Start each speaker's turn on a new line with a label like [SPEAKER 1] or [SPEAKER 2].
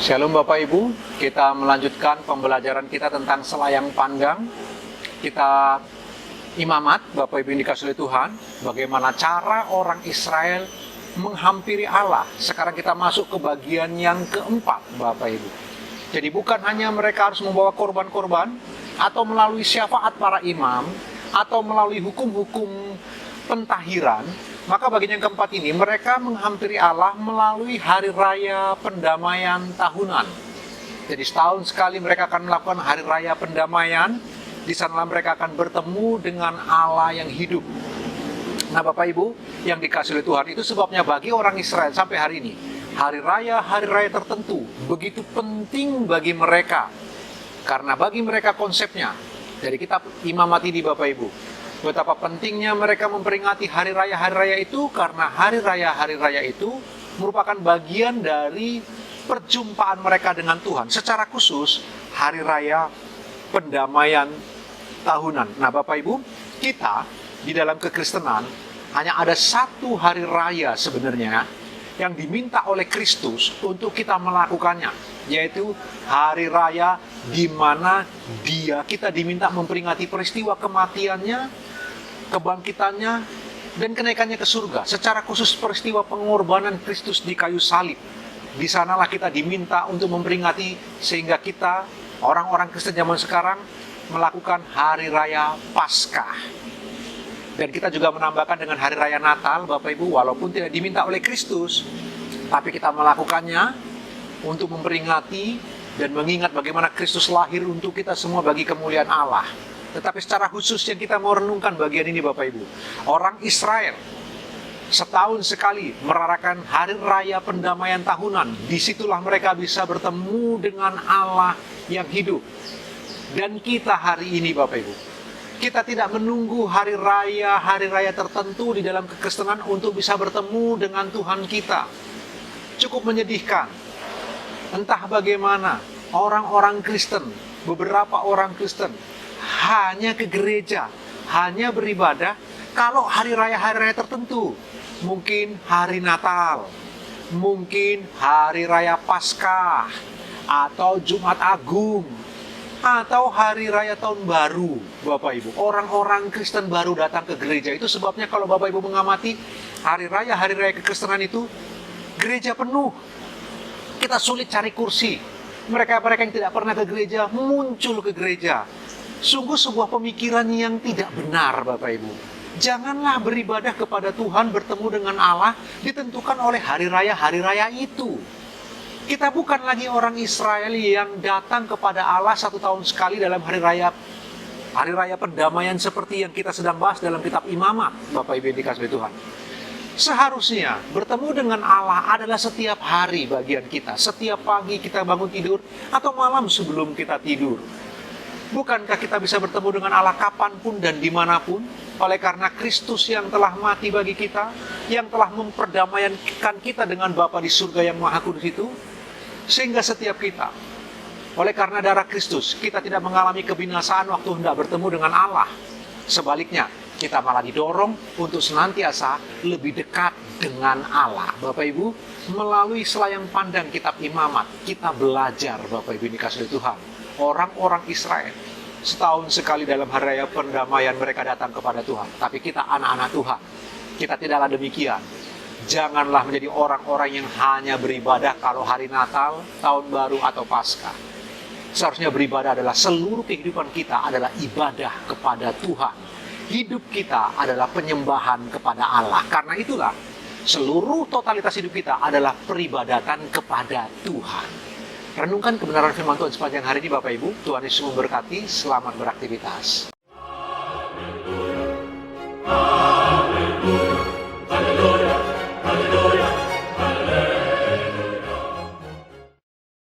[SPEAKER 1] Shalom Bapak Ibu, kita melanjutkan pembelajaran kita tentang selayang pandang. Kita imamat, Bapak Ibu yang dikasihi oleh Tuhan, bagaimana cara orang Israel menghampiri Allah. Sekarang kita masuk ke bagian yang keempat, Bapak Ibu. Jadi bukan hanya mereka harus membawa korban-korban, atau melalui syafaat para imam, atau melalui hukum-hukum pentahiran. Maka bagian yang keempat ini, mereka menghampiri Allah melalui hari raya pendamaian tahunan. Jadi setahun sekali mereka akan melakukan hari raya pendamaian. Di sanalah mereka akan bertemu dengan Allah yang hidup. Nah Bapak Ibu, yang dikasihi oleh Tuhan, itu sebabnya bagi orang Israel sampai hari ini, hari raya tertentu begitu penting bagi mereka. Karena bagi mereka konsepnya, dari kitab imamat ini Bapak Ibu, betapa pentingnya mereka memperingati hari raya itu, karena hari raya itu merupakan bagian dari perjumpaan mereka dengan Tuhan. Secara khusus, hari raya pendamaian tahunan. Nah Bapak Ibu, kita di dalam kekristenan hanya ada satu hari raya sebenarnya yang diminta oleh Kristus untuk kita melakukannya, yaitu hari raya di mana kita diminta memperingati peristiwa kematiannya, kebangkitannya, dan kenaikannya ke surga. Secara khusus peristiwa pengorbanan Kristus di kayu salib. Di sanalah kita diminta untuk memperingati, sehingga kita, orang-orang Kristen zaman sekarang, melakukan hari raya Paskah. Dan kita juga menambahkan dengan hari raya Natal, Bapak Ibu, walaupun tidak diminta oleh Kristus, tapi kita melakukannya untuk memperingati dan mengingat bagaimana Kristus lahir untuk kita semua bagi kemuliaan Allah. Tetapi secara khusus yang kita mau renungkan bagian ini Bapak Ibu, orang Israel setahun sekali merayakan hari raya pendamaian tahunan. Disitulah mereka bisa bertemu dengan Allah yang hidup. Dan kita hari ini Bapak Ibu, kita tidak menunggu hari raya tertentu di dalam kekristenan untuk bisa bertemu dengan Tuhan kita. Cukup menyedihkan, entah bagaimana orang-orang Kristen, beberapa orang Kristen hanya ke gereja, hanya beribadah kalau hari raya tertentu. Mungkin hari Natal, mungkin hari raya Paskah, atau Jumat Agung, atau hari raya tahun baru. Bapak Ibu, orang-orang Kristen baru datang ke gereja. Itu sebabnya kalau Bapak Ibu mengamati hari raya kekristenan itu, gereja penuh. Kita sulit cari kursi. Mereka yang tidak pernah ke gereja muncul ke gereja. Sungguh sebuah pemikiran yang tidak benar Bapak Ibu. Janganlah beribadah kepada Tuhan, bertemu dengan Allah ditentukan oleh hari raya itu. Kita bukan lagi orang Israel yang datang kepada Allah satu tahun sekali dalam hari raya pendamaian seperti yang kita sedang bahas dalam kitab imamat, Bapak Ibu yang dikasihi Tuhan. Seharusnya bertemu dengan Allah adalah setiap hari bagian kita. Setiap pagi kita bangun tidur atau malam sebelum kita tidur. Bukankah kita bisa bertemu dengan Allah kapanpun dan dimanapun? Oleh karena Kristus yang telah mati bagi kita, yang telah memperdamaikan kita dengan Bapa di surga yang maha kudus itu, sehingga setiap kita, oleh karena darah Kristus, kita tidak mengalami kebinasaan waktu hendak bertemu dengan Allah. Sebaliknya, kita malah didorong untuk senantiasa lebih dekat dengan Allah. Bapak Ibu, melalui selayang pandang kitab imamat, kita belajar, Bapak Ibu dikasihi Tuhan, orang-orang Israel setahun sekali dalam hari raya pendamaian mereka datang kepada Tuhan. Tapi kita anak-anak Tuhan, kita tidaklah demikian. Janganlah menjadi orang-orang yang hanya beribadah kalau hari Natal, Tahun Baru, atau Paskah. Seharusnya beribadah adalah seluruh kehidupan kita adalah ibadah kepada Tuhan. Hidup kita adalah penyembahan kepada Allah. Karena itulah seluruh totalitas hidup kita adalah peribadatan kepada Tuhan. Renungkan kebenaran firman Tuhan sepanjang hari ini Bapak Ibu. Tuhan Yesus memberkati. Selamat beraktivitas.